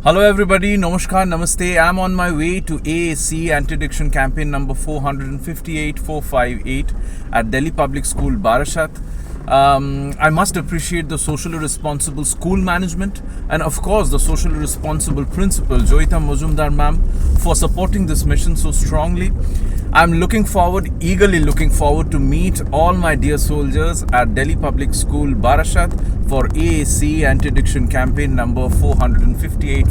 Hello everybody, Namaskar, Namaste. I'm on my way to AAC Anti-Addiction Campaign number 458 at Delhi Public School, Barashat. I must appreciate the socially responsible school management and of course the socially responsible principal, Joyita Majumdar ma'am, for supporting this mission so strongly. I'm eagerly looking forward to meet all my dear soldiers at Delhi Public School, Barashat for AAC Anti-Addiction Campaign number 458.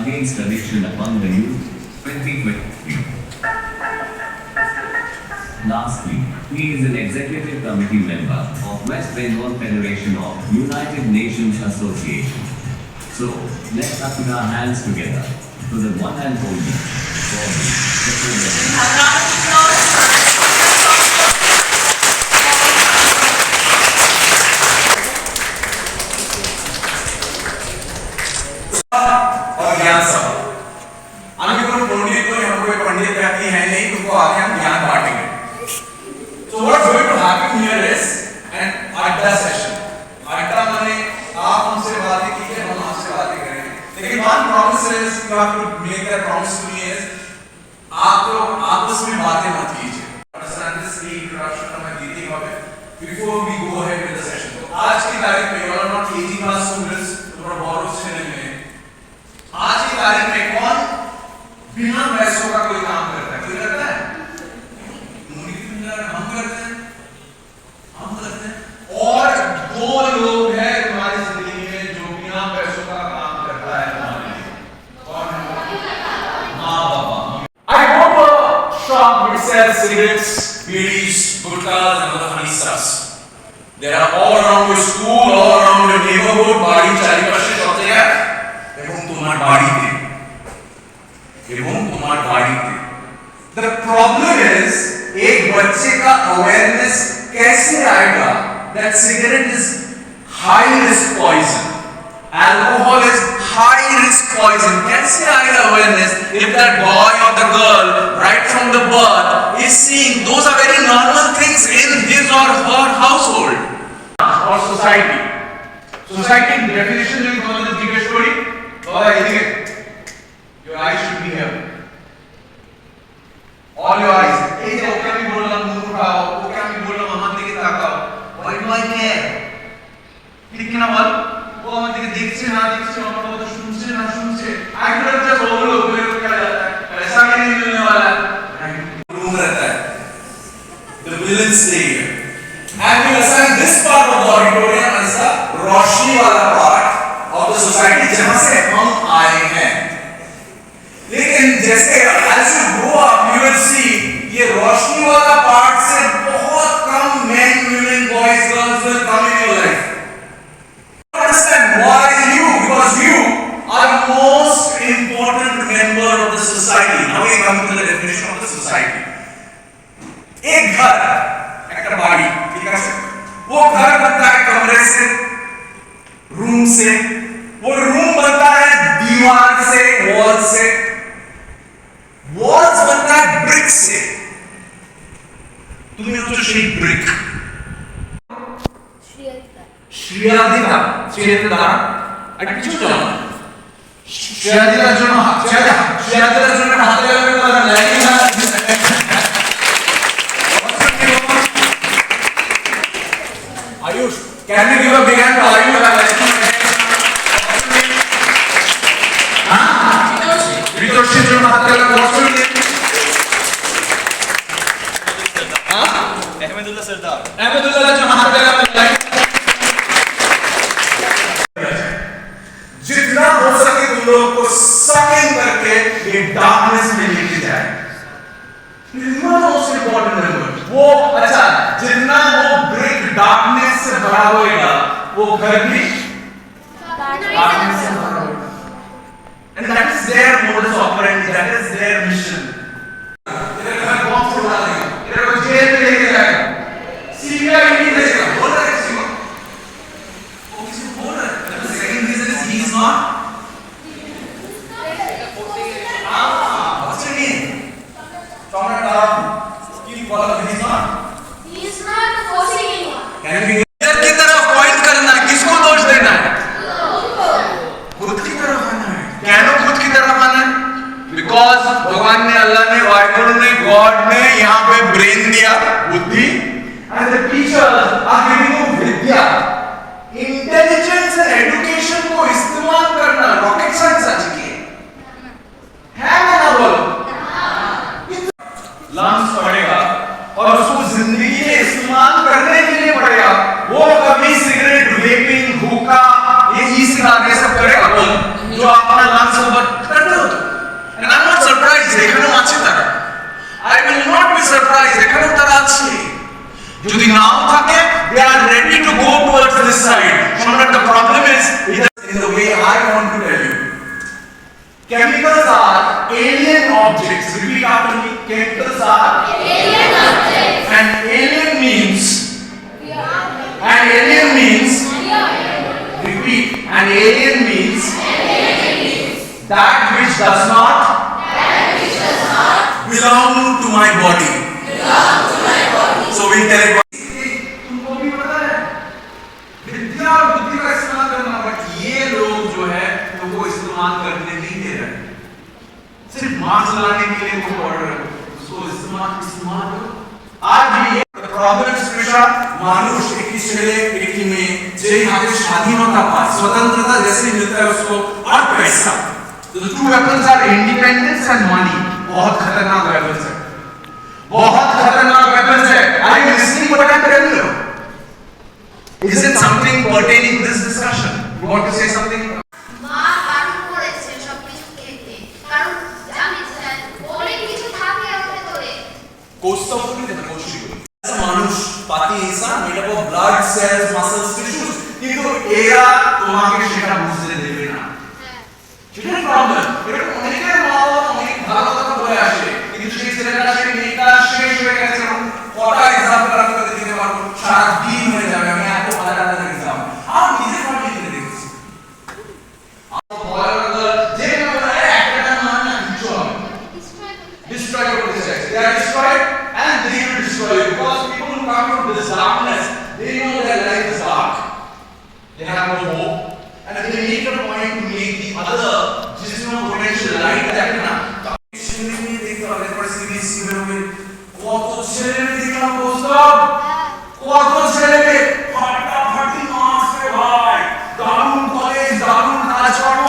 Against addiction among the youth, 2023. Lastly, he is an executive committee member of West Bengal Federation of United Nations Association. So, let's put our hands together for the one and only और ज्ञान सभा। आगे कोई पंडित तो हम कोई पंडित व्यक्ति है नहीं, तुमको आगे हम ज्ञान बांटेंगे। So what's going to happen here is an अड्डा सेशन। अड्डा माने आप हमसे बातें कीजिए, हम आपसे बातें करेंगे। लेकिन one promise is you have to make that promise to me is आप लोग आपस में बातें मत कीजिए। Understand this introduction हमें दीदी होगा before we go ahead with the session। तो आज की तारीख में you are not KG class students, तुम्हारा बहुत चैनल में आज की तारीख में कौन बिना पैसों का कोई काम करता है? कोई करता है? हम करते हैं, और दो लोग हैं तुम्हारी जिंदगी में जो बिना पैसों का काम करता है तुम्हारे लिए। कौन है? माँ बाप। I go to a shop which sells cigarettes, beedis, gutkhas and other funny stuffs. They are all around your school, all around your neighborhood, বাড়ির চারিপাশে সব জায়গায় এবং তোমার বাড়িতে। The problem is एक बच्चे का awareness कैसे आएगा that cigarette is high risk poison, alcohol is high risk poison? कैसे आएगा awareness if that boy or the girl right from the birth is seeing those are very normal things in his or her household or society? Society definition जो तुम्हारे जिज्ञासा करी और ये your eyes should be here. All your eyes. এই যে ওকে আমি বললাম মুখ উঠাও, ওকে আমি বললাম আমার দিকে তাকাও। Why do I care? ঠিক না বল? ও আমার দিকে দেখছে না দেখছে, আমার কথা শুনছে না শুনছে। I could have just overlooked मेरे को क्या जाता है? पैसा भी नहीं मिलने वाला है। रूम रहता है। The villains stay here. And we assign this part of the auditorium as the रोशनी वाला part of the society जहाँ से हम आए हैं। लेकिन जैसे as you grow up you will see ये रोशनी वाला पार्ट से बहुत कम men, women, boys, girls will come in your life. Understand why you? Because you are the most important member of the society. Now we come to the definition of the society. एक घर, एक बाड़ी, ठीक है? वो घर बनता है कमरे से, रूम से, वो रूम बनता है दीवार से, वॉल से, वॉल्स बनता है ब्रिक से, তুমি হচ্ছে সেই ব্রেক। শ্রিয়াদিতা শ্রেয়াদিতা, শ্রেয়াদিতা দ্বারা একটা কিছু জানো না। শ্রেয়াদিতার জন্য শ্রেয়াদিতার জন্য একটা হাতে লাগাবে তারা লাইটিং না। Ayush, can you give a big hand to Ayush? ঋতস্বীর জন্য হাতে লাগাবে। अहमदुल्ला सरदार अहमदुल्लाह जहाँ हाथ लगा लाइट। जितना हो सके तुम लोगों को सकिंग करके ये डार्कनेस में लेके जाए। मोस्ट इम्पोर्टेंट नंबर वो अच्छा जितना वो ब्रेक डार्कनेस से भरा होगा वो घर भी डार्कनेस से भरा होगा। And that is their modus operandi, that is their mission. इधर घर बॉम्ब उड़ा देगा, इधर को जेल में लेके जाएगा। सीबीआई नहीं देगा, बोल रहा है किसी को? वो किसी को बोल रहा है? The second reason is he is not. What's your name? Tomato. Skill follow. He is not. he is not forcing anyone Can we इधर की तरफ पॉइंट करना है, किसको दोष देना है? खुद की तरफ आना है। क्या खुद की तरफ आना है? Because भगवान ने, अल्लाह ने, वाहिगुरु ने, गॉड ने यहाँ पे ब्रेन दिया, बुद्धि, and the teachers are giving you Vidya, intelligence and education को इस्तेमाल करना रॉकेट साइंस आज की है ना बोलो? लंग्स पड़ेगा और उसको जिंदगी में इस्तेमाल करने के लिए पड़ेगा। वो कभी सिगरेट, वेपिंग, हुक्का, ये ई सिगारेट ये सब करेगा कौन? जो अपना लंग्स को करते हो। And I'm not surprised, এখানেও আছে তারা। I will not be surprised, এখানেও তারা আছে। যদি নাও থাকে, they are ready to go towards this side. But the problem is, in the way I want to tell you, chemicals are alien objects. Repeat after me. Chemicals are alien objects and alien means repeat, and alien means that which does not belong to my body. So we tell it. तुमको भी पता है विद्या और बुद्धि का इस्तेमाल करना, but ये लोग जो है तुमको इस्तेमाल करने नहीं दे रहे। सिर्फ मार्क्स लाने के लिए वो पढ़ रहे हो, उसको इस्तेमाल करो। आज ये प्रॉब्लम स्पेशा मानुष एक ছেলে একটি মেয়ে যেই হাতে স্বাধীনতা পায়, स्वतंत्रता जैसे मिलता है उसको और पैसा। तो the two weapons are independence and money. बहुत खतरनाक weapons है, बहुत खतरनाक weapons है। Are you listening what I'm telling you? Is it something pertaining to this discussion? You want to say something? মা বারণ করেছে সবকিছু খেতে, কারণ জানি অনেক কিছু থাকে ওর ভেতরে। কৌস্তব বলি না কৌশিক বলি। মানুষ পাতি ইনসান made up of blood cells muscles tissues, কিন্তু এরা তোমাকে সেটা বুঝতে দেবে না। সেটাই প্রবলেম। এটা অনেকের মা বাবা অনেক ভালো কথা বলে আসে, কিন্তু সেই ছেলেটা সেই মেয়েটা শেষ হয়ে গেছে। কটা এক্সাম্পল আমি তোদের দিতে পারবো, সারা দিন হয়ে যাবে। আমি এত হাজার হাজার এক্সাম্পল আমার নিজের বাড়ি থেকে দেখেছি। যে একটা মান না কিছু হবে destroy what is right. They are destroyed and they will destroy you, because people who come from this darkness, they know their life is dark, they have no hope, and they need a point to make the other जिसमें potential light that ना ছেলে মেয়ে দেখতে হবে, তারপর serious হবে। কত ছেলে মেয়ে দেখলাম দোস্তব, কত ছেলে মেয়ে ফাটাফাটি মারছে ভাই, দারুণ কলেজ, দারুণ কাজকর্ম,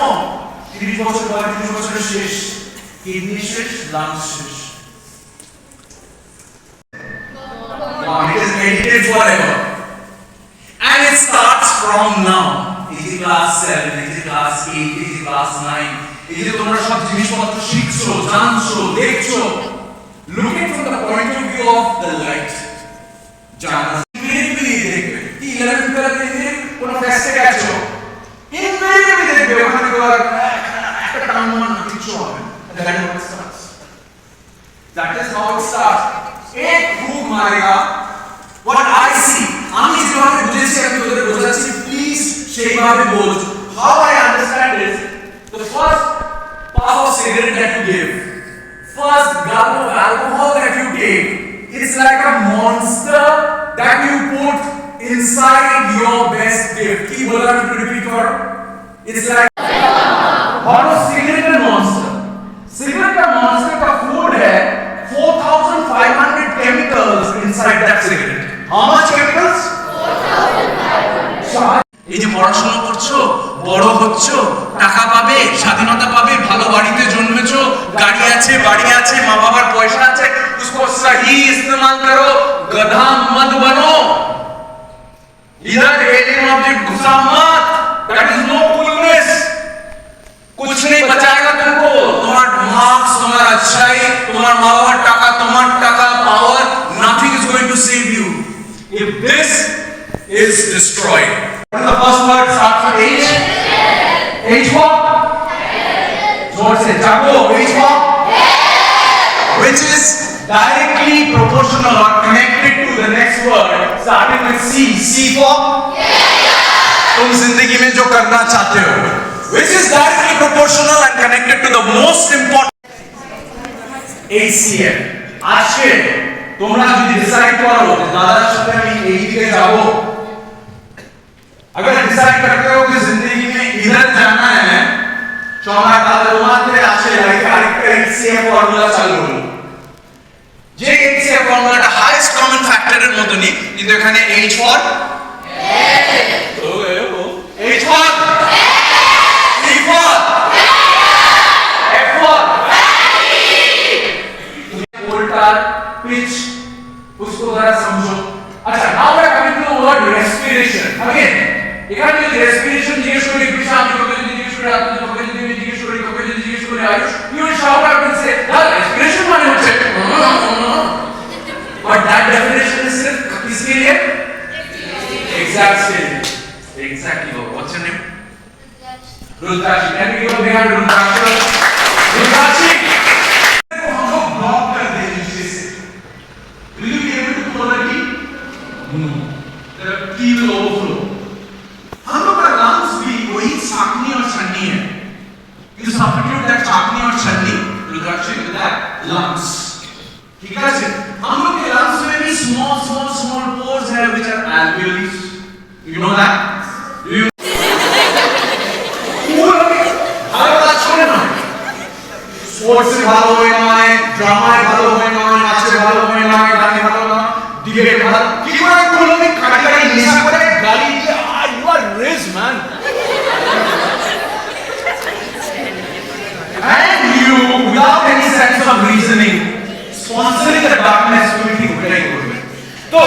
30 বছর 35 বছরের শেষ, কিডনি শেষ, লাংস শেষ। It is edited forever, and it starts from now. It is class 7, it is class 8, it is class 9. এই যে তোমরা সব জিনিসপত্র শিখছো, জানছো, দেখছো, looking from the point of view of the light. জানা ইনভেরিয়েবলি দেখবে কি 11 12 এ কোন ফেস্টে গেছো, ইনভেরিয়েবলি দেখবে ওখানে তোমার একটা টার্ম না কিছু হবে। That is how it starts. That is how it starts. एक फूक मारेगा। What I see, আমি যেভাবে বুঝেছি আমি তোদের বোঝাচ্ছি, প্লিজ সেইভাবে বোঝ। How I understand is the first puff of cigarette that you give, first gulp of alcohol that you take, It's like a monster that you put inside your best gift. Ki bola to repeat karo? It's like और cigarette monster cigarette का monster का food है 4500 chemicals inside that cigarette. How much chemicals? 4500. এই যে পড়াশোনা করছো, বড় হচ্ছো, টাকা পাবে, স্বাধীনতা পাবে, ভালো বাড়িতে জন্মেছো, গাড়ি আছে, বাড়ি আছে, মা বাবার পয়সা আছে, उसको सही इस्तेमाल करो, गधा मत बनो. इधर एलियन ऑब्जेक्ट घुसा मत. That is no coolness. कुछ नहीं बचाएगा तुमको. तुम्हारा मार्क्स, तुम्हारा अच्छाई, तुम्हारा माँ बाबा टाका, तुम्हारा टाका, power, nothing is going to save you. If this is destroyed. The first word starts with H. H what? जोर से जागो. H what? Which is directly proportional or connected to the next word starting with C. C for? तुम जिंदगी में जो करना चाहते हो. Which is directly proportional and connected to the most important HCF. আজকে তোমরা যদি ডিসাইড করো যে দাদার সাথে আমি এই দিকে যাব, अगर डिसाइड करते हो कि जिंदगी में इधर जाना है, চমড়া তালুমাতে আছে আরেকটা HCF ফর্মুলা চালু হলো. যে HCF ফর্মুলাটা হাইয়েস্ট কমন ফ্যাক্টরের মতনই, কিন্তু এখানে H for H for pitch उसको जरा समझो. अच्छा, now we are coming to the word respiration. Again, এখানে যদি respiration জিজ্ঞেস করি, বিশাল কবে যদি জিজ্ঞেস করি, আপনি কবে যদি জিজ্ঞেস করি, কবে যদি জিজ্ঞেস করি, Ayush, you will shout out and say, "That respiration মানে হচ্ছে." But that definition is सिर्फ किसके लिए? Exactly. Exactly. What's your name? Rudrakshi. Can you give a big hand to Rudrakshi? Rudrakshi. Will you be able to pull a key? No. The key will overflow. हम लोग का lungs भी वही चाकनी और छन्नी है. You substitute that चाकनी और छन्नी, Rudrakshi, with that lungs. ठीक है जी? हम लोग के lungs में भी small pores हैं which are alveoli. You know that? Do you? স্পোর্টসে ভালো হয় নয়, ড্রামায় ভালো হয় নয়, নাচে ভালো হয় নয়, গানে ভালো নয়, ডিবেটে ভালো. কি করে বললো আমি কাটাকাটি নেশা করে গালি দিয়ে you are rich man. And you without any sense of reasoning sponsoring the darkness তুমি ঠিক ওটাই করবে. তো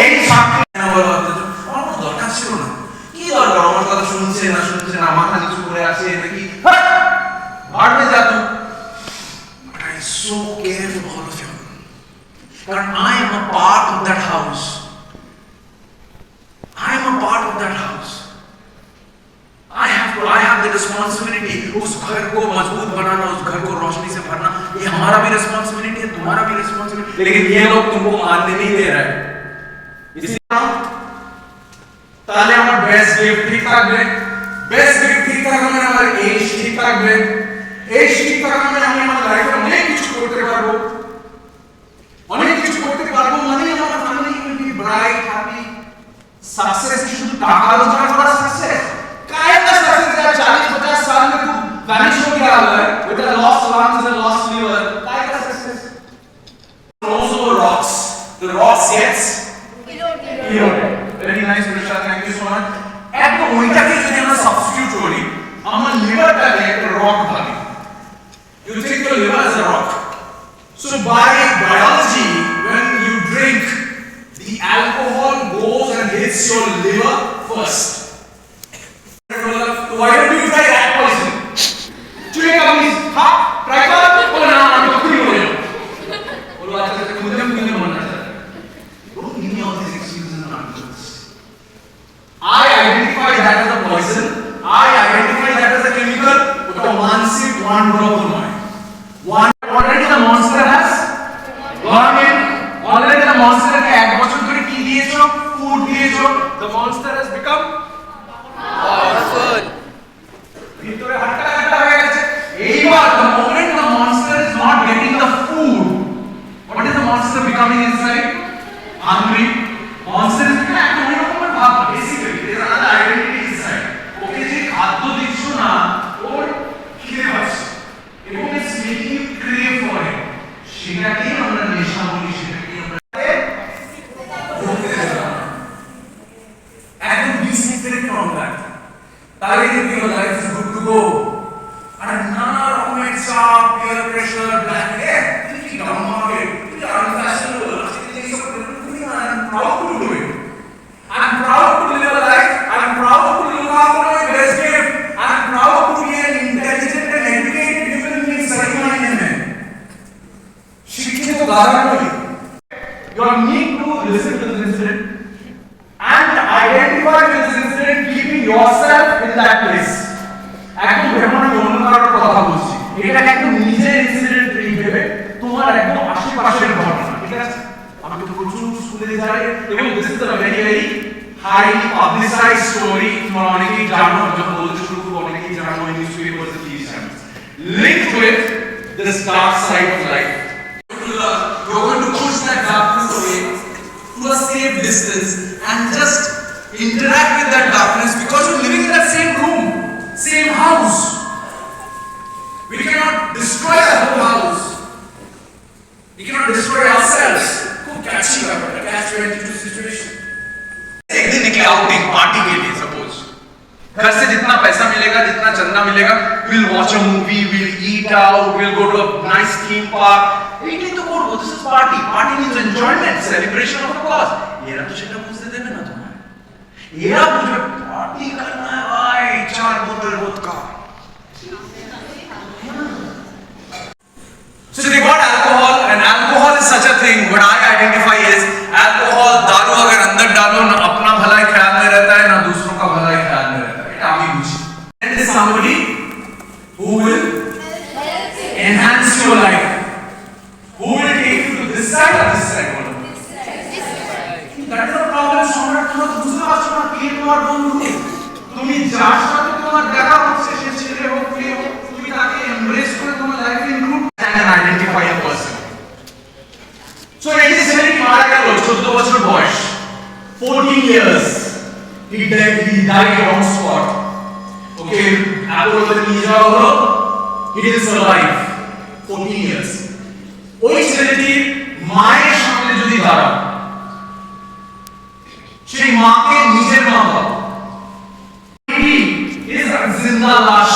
এই সাক্ষী বলা হতো আমার দরকার ছিল না. কি দরকার আমার কথা শুনছে না মাথা নিচু করে আছে নাকি ভাড়বে যা তুই. So care for all of you. Because I am a part of that house. I am a part of that house. I have the responsibility उस घर को मजबूत बनाना, उस घर को रोशनी से भरना. ये हमारा भी responsibility है, तुम्हारा भी responsibility. लेकिन ये लोग तुमको मानने नहीं दे रहे हैं. इसलिए ताले हमारे best gift ठीक ठाक है. Best gift ठीक ठाक हमें हमारे age ठीक ठाक है. age ठीक ठाक हमें हमारे life में অনেক কিছু করতে পারবো. অনেক কিছু করতে পারবো মানে আমার family will be bright, happy. Success শুধু টাকা রোজগার করা success. कायदा सक्सेस का 40-50 साल में तू वैनिश हो गया है with a lost lungs and lost liver. कायदा success. Throws over rocks. The rocks gets eroded. Very nice, Prisha. Thank you so much. একদম ওইটাকে যদি আমরা সাবস্টিটিউট করি, আমার লিভারটাকে একটা রক ভাবি. You think your liver is a rock. So by biology, when you drink, the alcohol goes and hits your liver first. Why don't you try rat poison? चुहेगा please. हाँ, ट्राई कर. बोला ना, I'm not going to. बोलो अच्छा से खुद में मरना चाहता है. Don't give me all these excuses and arguments. I identify that as a poison. I identify that as a chemical. But a massive one drop of oil. One already the monster has gone in. Already the monster के एक बच्चों को की दिए जो food दिए जो the monster has become powerful. ভিতরে হাঁটা হয়ে গেছে. এইবার the moment the monster is not getting the food, what is the monster become? coming inside, hungry. Monster is একটা অন্যরকমের ভাব, basically. There's another identity inside. ওকে যে খাদ্য দিচ্ছ না, ওর খিদে পাচ্ছে। এবং it's making you crave for it. সেটাকেই আমরা নেশা বলি, সেটাকেই আমরা একদম disconnected from that. তাহলে কিন্তু your life is good to go. আর নানা রকমের চাপ, peer pressure, blackmail, তুমি কি down market, তুমি unfashionable, I'm proud to do it. I'm proud to live a life. I'm proud to look after my best gift. I'm proud to be an intelligent and educated human being serving my name. শিক্ষিত গাধা নই। You need to listen to this incident and identify with this incident, keeping yourself in that place. একদম ভেবনা অন্য কারোর কথা বলছি, এটা একদম নিজের ইনসিডেন্ট ভেবে তোমার একদম আশেপাশের ঘটনা, ঠিক আছে? আমি তো প্রচুর স্কুলে যাই এবং this is a very very highly পাবলিসাইজড story. তোমরা অনেকেই জানো, যখন বলতে শুরু করবো অনেকেই জানো, news papers TV channels linked with this dark side of life. You're going to push that darkness away to a safe distance and just interact with that darkness because you're living in that same room, same house. We cannot destroy that whole house. We cannot destroy ourselves. Who catching up a catch-22 situation? एक दिन निकले outing party के लिए, suppose घर से जितना पैसा मिलेगा, जितना चंदा मिलेगा, we'll watch a movie, we'll eat out, we'll go to a nice theme park. এইটাই তো করবো, this is party. Party means enjoyment, celebration of a cause. এরা তো সেটা বুঝতে দেবে না তোমার। এরা বুঝবে পার্টি করনা है भाई, 4 बोतल vodka. So they got alcohol, and alcohol is such a thing. What I identify is alcohol, दारू अगर अंदर डालो ना अपना भलाई ख्याल में रहता है ना दूसरों का भलाई ख्याल में रहता है। इट आगे बुझी। And is somebody who will enhance your life, who will take you to this side or this side. That is the problem. তোমরা বুঝতে পারছো না কে তোমার বন্ধু। তুমি যার সাথে তোমার দেখা হচ্ছে, সে ছেলে হোক মেয়ে হোক, তুমি তাকে এমব্রেস করে তোমার লাইফে include and identify a person. So এই যে ছেলেটি মারা গেল 14 বছর বয়স, 14 years he died on spot. Okay, অ্যাপোলোতে নিয়ে যাওয়া হলো, he didn't survive 14 years. ওই ছেলেটি মায়ের সামনে যদি দাঁড়ায়, সেই মাকে নিজের মা ভাবো, is জিন্দা লাশ।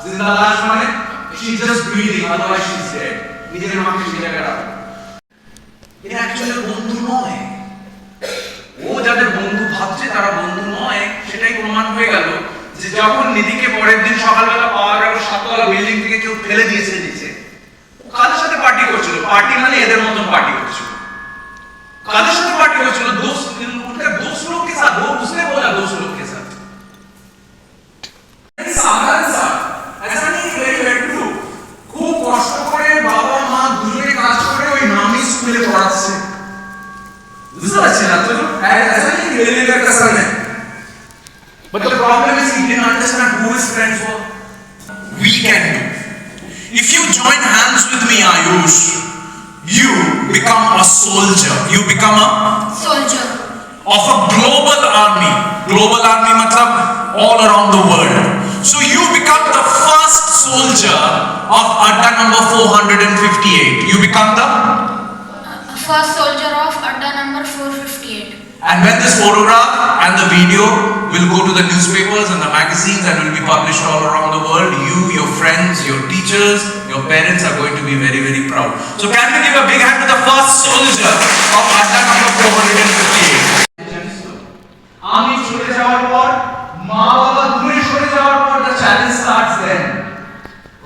জিন্দা লাশ মানে she's just breathing, otherwise she's dead. নিজের মাকে সেই জায়গায় রাখো। এটা অ্যাকচুয়ালি বন্ধু নয়। ও যাদের বন্ধু ভাবছে তারা বন্ধু নয়, সেটাই প্রমাণ হয়ে গেল যে যখন নিধিকে পরের দিন সকালবেলা পাওয়া গেল 7 তলা বিল্ডিং থেকে কেউ ফেলে দিয়েছে নিচে, কাদের সাথে পার্টি করছিল? পার্টি মানে এদের মতন পার্টি করছিল। কাদের সাথে पार्टी করছিল? दोस्त, उनका दोस्त लोग के साथ। वो उसने बोला दोस्त लोग के साथ। साधारण सा ऐसा नहीं है টু খুব কষ্ট করে বাবা মা দুজনে কাজ করে ওই নামি স্কুলে পড়াচ্ছে। বুঝতে পারছেন না তো? ऐसा नहीं रेलवे का सर है। But the problem is he didn't understand who his friends were. We can do. If you join hands with me, Ayush, you become a soldier. You become a soldier of a global army. Global army matlab all around the world. So you become the first soldier of Adda number 458. You become the first soldier of Adda number 458. And when this photograph and the video will go to the newspapers and the magazines and will be published all around the world, you, your friends, your teachers, your parents are going to be very, very proud. So can we give a big hand to the first soldier of Adda number 458? আমি চলে যাওয়ার পর, মা বাবা দূরে সরে যাওয়ার পর the challenge starts then.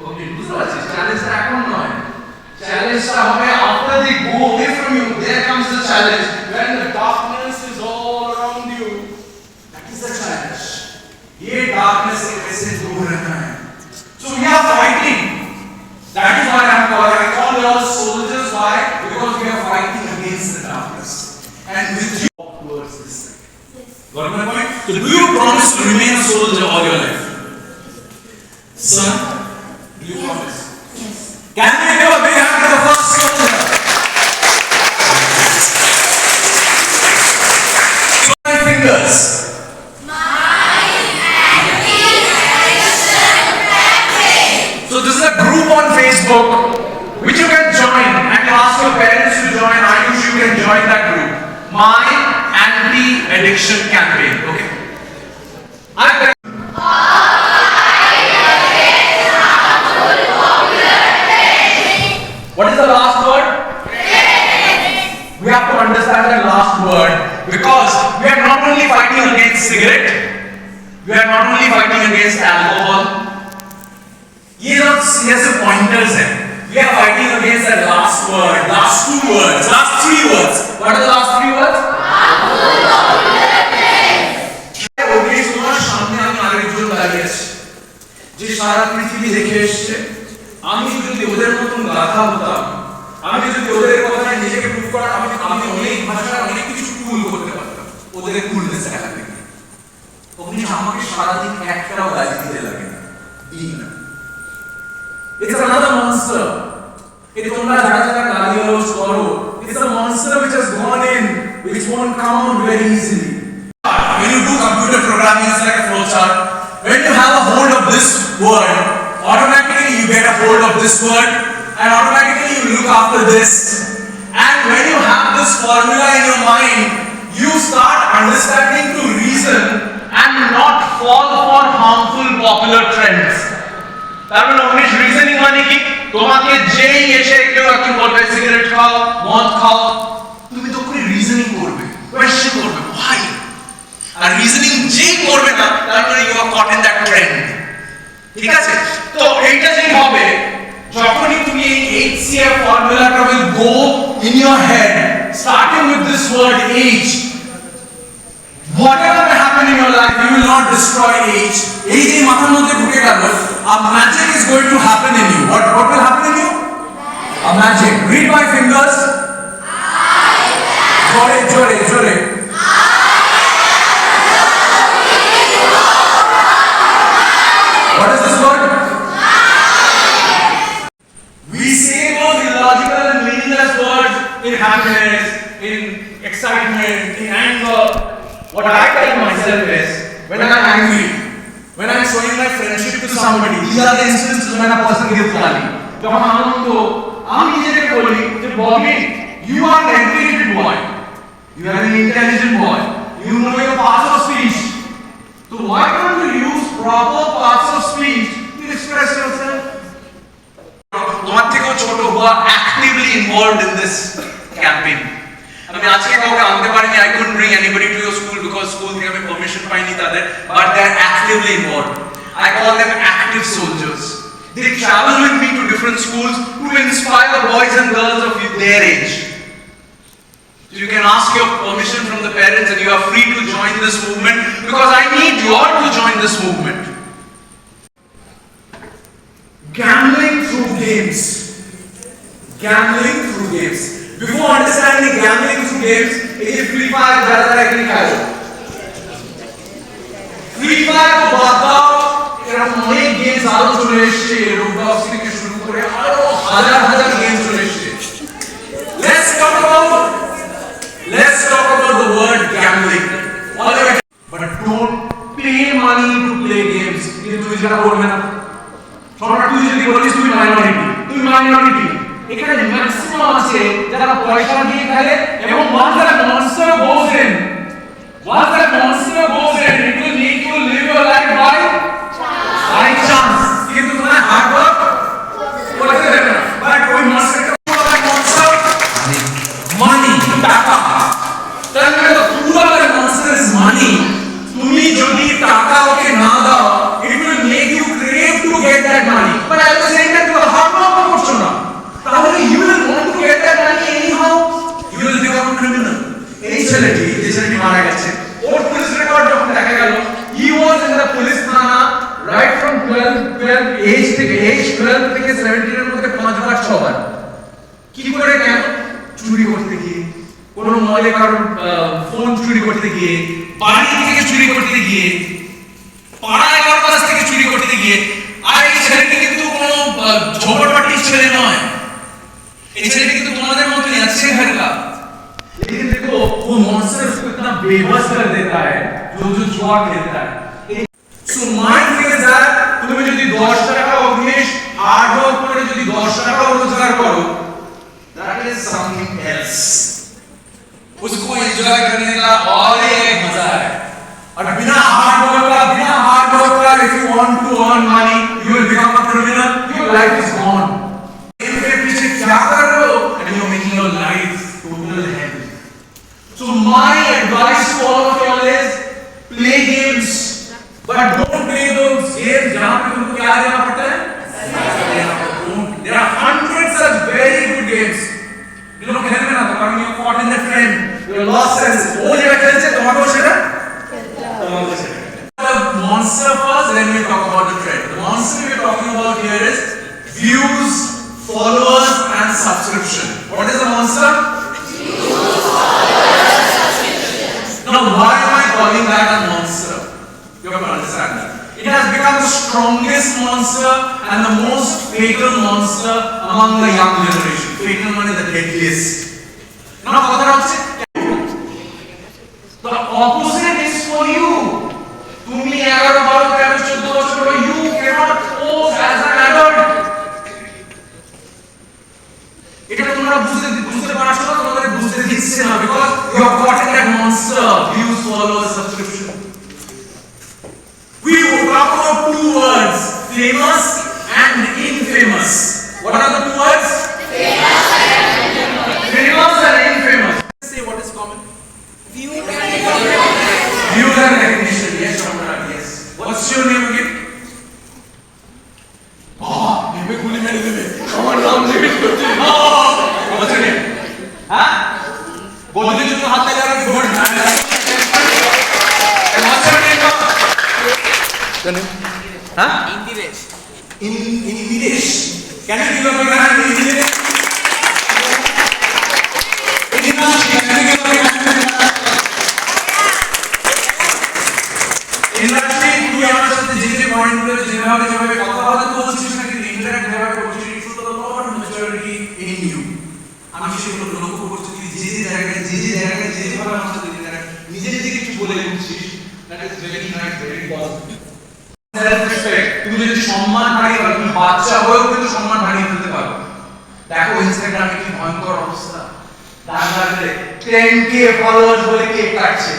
Okay, বুঝতে পারছিস? চ্যালেঞ্জটা এখন নয়, চ্যালেঞ্জটা হবে after they go away from you. There comes the challenge. When the darkness is all around you, that is the challenge. ये darkness से कैसे दूर रहना है? So we are fighting. That is why I call you all soldiers. Why? Because we are fighting against the darkness. And with you walk towards this side. Got my point? So do you promise to remain a soldier all your life? Son, do you promise? Yes. Can we give a big hand to the first soldier? Facebook, which you can join and ask your parents to join. Ayush, you can join that group. My Anti-Addiction Campaign. Okay. What is the last word? We have to understand the last word because we are not only fighting against cigarette, we are not only fighting against alcohol. ये सिर्फ pointers हैं. We are fighting against that last word, last two words, last three words. What are the last three words? ওদের তোমার সামনে আমি আরেকজন দাঁড়িয়ে আছি যে সারা পৃথিবী দেখে এসেছে. আমি যদি ওদের মতন গাধা হতাম, আমি যদি ওদের কথায় নিজেকে প্রুভ করা, আমি অনেক ভাষা অনেক কিছু কুল করতে পারতাম ওদের কুলনেস দেখাতে গিয়ে. অগ্নিশ আমাকে সারাদিন একটাও গালি দিতে লাগে না, দিই না. It's another monster. It's তোমরা যারা যারা গালি রোজ করো, it's a monster which has gone in, which won't come out very easily. When you do computer programming, it's like a flowchart. When you have a hold of this word, automatically you get a hold of this word, and automatically you look after this. And when you have this formula in your mind, you start understanding to reason and not fall for harmful popular trends. তার মানে Agnish reasoning মানে কি? তোমাকে যেই এসে কেউ কি বলবে সিগারেট খাও, মদ খাও, তুমি তো করে রিজনিং করবে, কোয়েশ্চেন করবে, why? আর রিজনিং যেই করবে না, তার মানে you are caught in that trend. ঠিক আছে? তো এইটা যেই হবে, যখনই তুমি এই HCF ফর্মুলাটা will go in your head, starting with this word H. Whatever may happen in your life, you will not destroy H. এই যে মাথার মধ্যে ঢুকে গেল, a magic is going to happen in you. What will happen in you? A magic. Read my fingers. জোরে জোরে জোরে. What is this word? We say those illogical and meaningless words in happiness, in excitement, in anger. What I tell myself is, when I am angry, when I am showing my friendship to somebody, these are the instances when a person gives gali. যখন আনন্দ, আমি নিজেকে বলি যে Bobby, you are an educated boy, you are an intelligent boy, you know your parts of speech. So why don't you use proper parts of speech to express yourself? তোমার থেকেও ছোট হওয়া actively involved in this campaign. আমি আজকে কাউকে আনতে পারিনি, I couldn't bring anybody to your school because school থেকে আমি permission পাইনি তাদের, but they are actively involved. I call them active soldiers. They travel with me to different schools to inspire the boys and girls of their age. So you can ask your permission from the parents and you are free to join this movement because I need you all to join this movement. Gambling through games. Gambling through games. Before understanding gambling through games, it is Free Fire ज़्यादा रखने का है. Free Fire को बात आओ, এরা অনেক games আরো চলে এসেছে, রোবলক্স থেকে শুরু করে আরো হাজার হাজার গেমস চলে এসেছে. Let's talk about the word gambling. But don't pay money to play games. ये तुझे जरा बोलना ना. সম্রাট তুই যদি বলিস তুই মাইনরিটি. এখানে ম্যাক্সিমাম আছে যারা পয়সা দিয়ে খেলে এবং once that monster goes in, it will make you live your life by chance. কিন্তু তোমার হার্ড ওয়ার্ক করতে দেবে না. বাট ওই monster money, টাকা. তার মানে তো পুরো monster is money. তুমি যদি টাকা ওকে না দাও, it will make you crave to get that money. But at the same time, তুমি হার্ড ওয়ার্ক করছো না. তাহলে you will want to get that money anyhow. You will become a criminal. এই ছেলেটি মারা গেছে, ওর পুলিশ রেকর্ড যখন দেখা গেল, he was in the police থানা right from 12 age থেকে 17 এর মধ্যে 5 বার 6 বার. কি করে? কেন? চুরি করতে গিয়ে, কোন মলে কারণ ফোন চুরি করতে গিয়ে, বাড়ি থেকে চুরি করতে গিয়ে, পাড়ায় কারোর কাছ থেকে চুরি করতে গিয়ে. আর এই ছেলেটি কিন্তু কোনো ঝোপড়পট্টির ছেলে নয়, এই ছেলেটি কিন্তু তোমাদের মতই আছে ঘরকা. लेकिन देखो वो मॉन्स्टर उसको इतना बेबस कर देता है जो जुआ खेलता है. So my thing is that তুমি যদি 10 টাকা অগ্নিশ হার্ড ওয়ার্ক করে যদি 10 টাকা money, you will become a criminal, your life is gone. इनके पीछे क्या कर रहे हो? And you're making your life total hell. So my advice to all of y'all is play games, but don't play those games जहाँ पे तुमको क्या देना पड़ता है? There are hundreds of very good games. You know, खेलने में ना तो कारण you're caught in the trend, you're lost sense. वो जगह खेलने से तुम्हारे को शेरा? The monster first, then we talk about the trend. The monster we are talking about here is views, followers, and subscription. What is the monster? Now, why am I calling that a monster? You have to understand that. It has become the strongest monster and the most fatal monster among the young generation. Fatal one is the deadliest. Now, what else? The opposite is for you. তুমি 11, 12, 13, 14 বছর বড়, you cannot pose as an adult. এটা তোমরা বুঝতে পারছো না, তোমাদের বুঝতে দিচ্ছে না, because you are caught in that monster, views, followers, subscription. We will talk about two words, famous and infamous. What are the two words? Famous and infamous. Say what is common? Views and recognition. Yes, Ramana, yes. What's your name again? name khuli mere debe. Amar naam জিজ্ঞেস করতে। What's your name? হ্যাঁ? বলতে যদি হাত তালি আর good. And what's your name? Huh? Indiresh. Indiresh. Can you give up your hand? Indiresh. Indiresh. Can you give up your hand? Indiresh, তুই আমার সাথে যে পয়েন্টগুলো যেভাবে কথা বলতে বলছিস নাকি ইন্টারঅ্যাক্ট যেভাবে করছিস, it's the lot of maturity in you. আমি সেগুলো লক্ষ্য করছি, তুই যেভাবে আমার সাথে নিজে কিছু বলে দিচ্ছিস, that is very nice, very positive. তুমি যদি সম্মান হারিয়ে ফেলো, তুমি বাচ্চা হয়েও কিন্তু সম্মান হারিয়ে ফেলতে পারো। দেখো ইনস্টাগ্রামে কি ভয়ঙ্কর অবস্থা, তারপরে 10k ফলোয়ার্স বলে কেক কাটছে,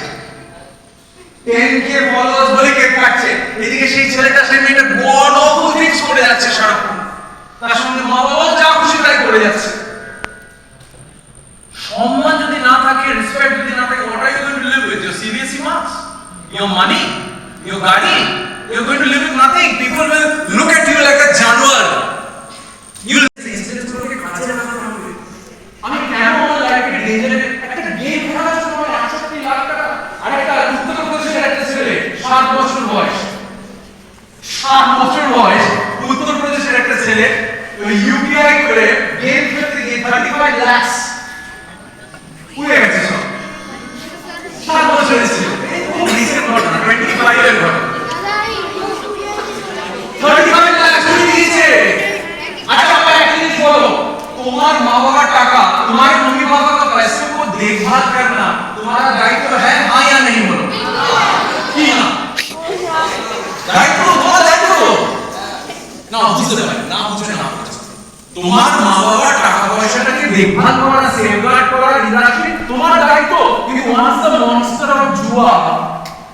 10k ফলোয়ার্স বলে কেক কাটছে, এদিকে সেই ছেলেটা সেই মেয়েটা গড অফুল থিংস করে যাচ্ছে সারাক্ষণ, তার সঙ্গে মা বাবাও যা খুশি তাই করে যাচ্ছে। সম্মান যদি না থাকে, রেসপেক্ট যদি না থাকে, what are you going to live with? Your CBSE marks, your money, your গাড়ি? You're going to live with nothing. People will look at you like a januar. You'll আমি কেন আমার লাইফে ডেঞ্জারে একটা গেম খেলার জন্য 68 লাখ টাকা আর একটা উত্তরপ্রদেশের একটা ছেলে 7 বছর বয়স, 7 বছর বয়স উত্তরপ্রদেশের একটা ছেলে ইউপিআই করে গেম খেলতে গিয়ে 35 লাখ উড়ে গেছে সব। 7 বছরের ছিল, এই খুব রিসেন্ট ঘটনা, 25 এর ঘটনা। 35 লাখ চুরি দিয়েছে। अच्छा मैं एक चीज बोलो, तुम्हारे माँ बाप का टाका, तुम्हारे मम्मी पापा का पैसे को देखभाल करना तुम्हारा दायित्व है, हाँ या नहीं? बोलो कि ना दायित्व, तुम्हारा दायित्व ना বুঝতে পারে না, বুঝে না। তোমার মা বাবার টাকা পয়সাটাকে দেখভাল করা, সেফগার্ড করা, রাখা তোমার দায়িত্ব। কিন্তু once the monster of জুয়া,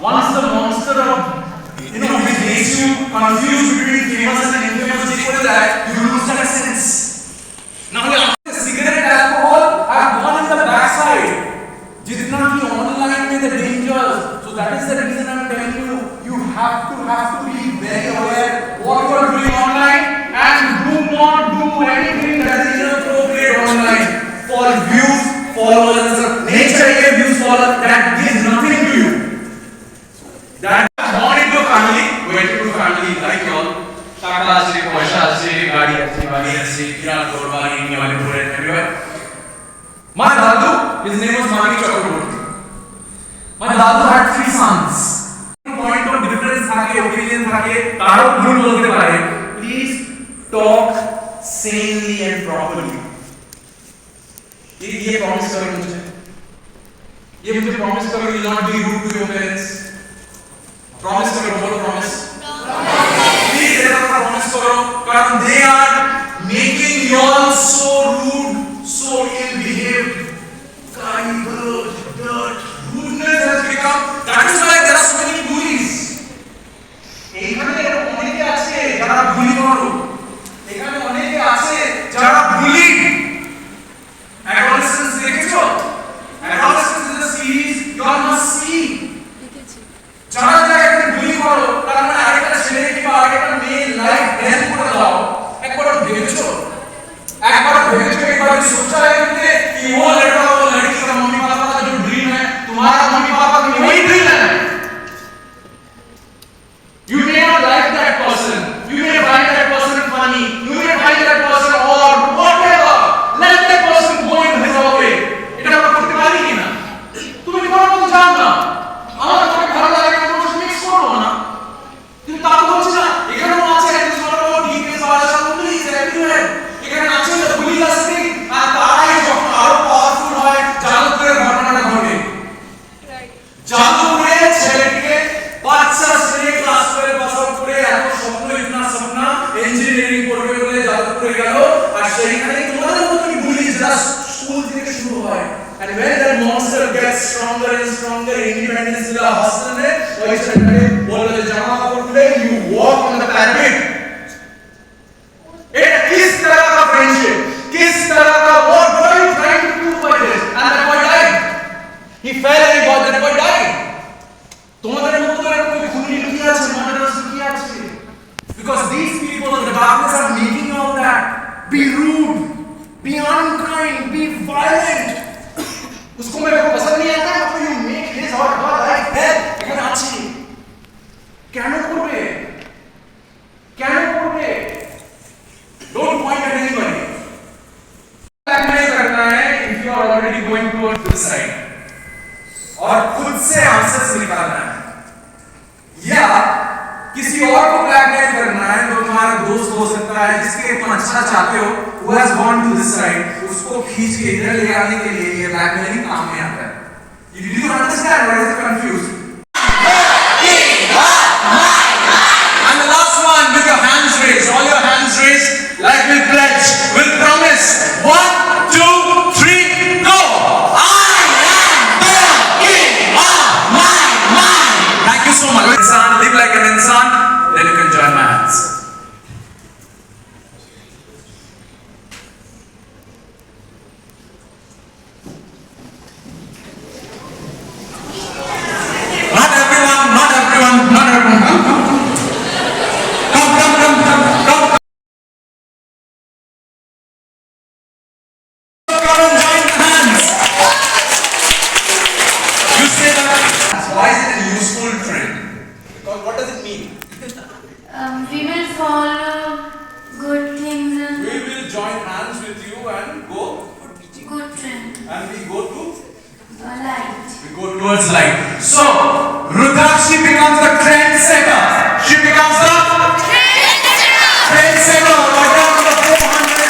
once the monster of which makes you confused between famous and infamous, you lose that sense. Now cigarette, alcohol have gone in the backside. Jitna ki online mein the dangers. So that is the reason I am telling you, you have to be very aware what you are doing online, and do not do anything that is inappropriate online for views, followers. Nature here views, followers, that gives nothing to you. That born into a family, went into a family like y'all, টাকা আছে, পয়সা আছে, গাড়ি আছে, বাড়ি আছে, কিরান দরবারি, নিয়ালিপুরে, everywhere. My Dadu, his name was Mani Chakraborty. My Dadu had 3 sons. Point of difference থাকে, opinion থাকে, কারো ভুল বলতে পারে, please talk sanely and properly. ये promise करो मुझे, ये मुझे promise करो, you will not be rude to your parents. Promise करो, बोलो promise. Please promise करो, कारण they are making you all so rude, so ill-behaved. Garbage, dirt, rudeness has become. That is why there are so many bullies. এইখানে এরকম অনেকে আছে engineering পড়বে বলে যাদবপুরে গেল আর সেইখানে তোমাদের মতনই বুলি জাস্ট স্কুল থেকে শুরু হয় and when that monster gets stronger and stronger independence দিলা হস্টেলে ওই সেখানে বললো যে জামা কাপড় খুলে you walk on the parapet এটা কিস तरह का friendship किस तरह का what are you trying to do by this and that boy died he fell and that boy died তোমাদের মতো এরকম খুনি লুকিয়ে আছে মর্ডারার্স লুকিয়ে আছে because these people in the darkness are making all that be rude be unkind be violent उसको मेरे को पसंद नहीं आता है तो you make his or her life hell এখানে আছি কেন করবে don't point at anybody blackmail करना है if you are already going towards this side और खुद से आंसर्स निकालना है या किसी और को ब्लैकमेल करना है जो तुम्हारा दोस्त हो सकता है जिसके तुम अच्छा चाहते हो who has gone to this side उसको खींच के इधर ले आने के लिए ये ब्लैकमेलिंग काम में आता है did you understand or is it confused and the last one with your hands raised all your hands raised like we pledge will promise 1 2 3 go thank you so much insan live like an insan then you can join my hands not everyone come and join the hands you say that why is it a useful trend because what does it mean We will follow good things and we will join hands with you and go good trend, and we go to light. we go towards light so Rudakshi becomes the trendsetter she becomes the trendsetter order number 458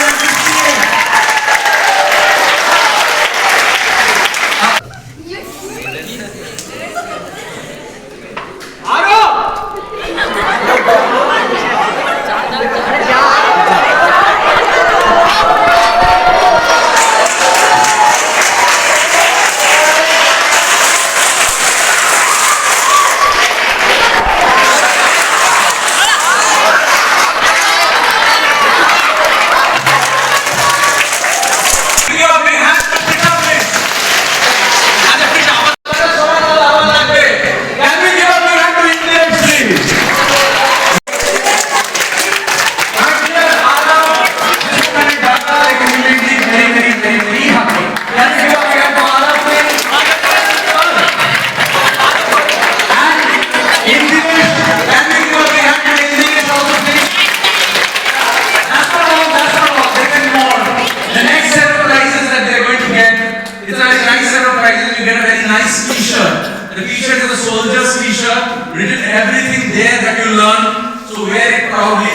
The t-shirt is a soldier's t-shirt, written everything there that you learn, so wear it proudly.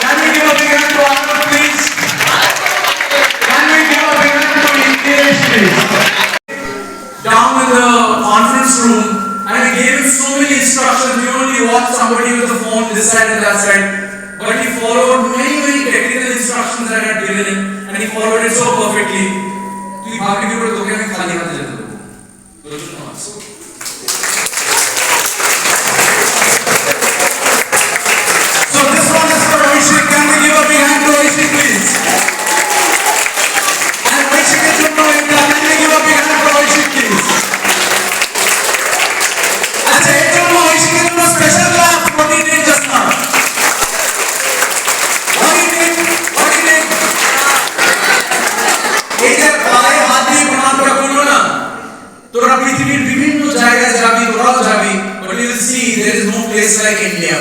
Can we give a big hand to Arnav, please? Can we give a big hand to Indiresh, please? Down in the conference room, and we gave him so many instructions. We only watched somebody with the phone this side and that side, but he followed many technical instructions that I had given him, and he followed it so perfectly. तो ये भाग के ऊपर तो क्या मैं खाली हाथ जाता हूँ So this one is for Abhishek. Can we give a big hand to Abhishek, please? And Abhishek is from India. Can we give a big hand to Abhishek, please? अच्छा एक तो Abhishek is from special class. What he did just now? What he did? এই যে পায়ে হাত দিয়ে প্রণাম করে করলো না তোরা পৃথিবীর বিভিন্ন জায়গায় যাবি তোরাও যাবি but you will see there is no place like India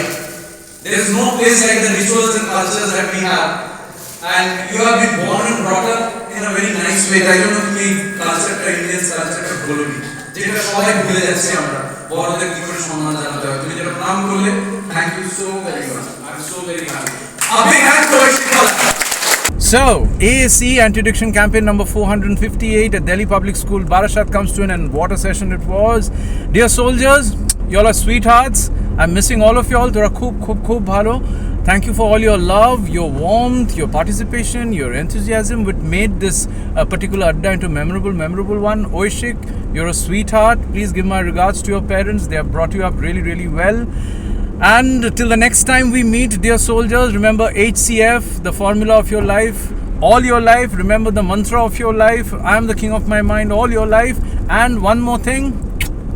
there is no place like the rituals and cultures that we have and you have been born and brought up in a very nice way I don't know তুমি কালচারটা Indian কালচারটা বলবি যেটা সবাই ভুলে যাচ্ছে আমরা বড়দের কি করে সম্মান জানাতে হয় তুমি যেটা প্রণাম করলে thank you so very much I am so very happy a big hand to Ashika. So, ASE Anti-Addiction Campaign number 458 at Delhi Public School, Barashat comes to an end. What a session it was. Dear soldiers, you all are sweethearts. I'm missing all of you all. Tora khub bhalo. Thank you for all your love, your warmth, your participation, your enthusiasm, which made this particular Adda into memorable one. Oishik, you're a sweetheart. Please give my regards to your parents. They have brought you up really well. And till the next time we meet, dear soldiers, remember HCF, the formula of your life, all your life. Remember the mantra of your life. I am the king of my mind all your life. And one more thing,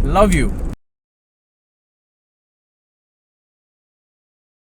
love you.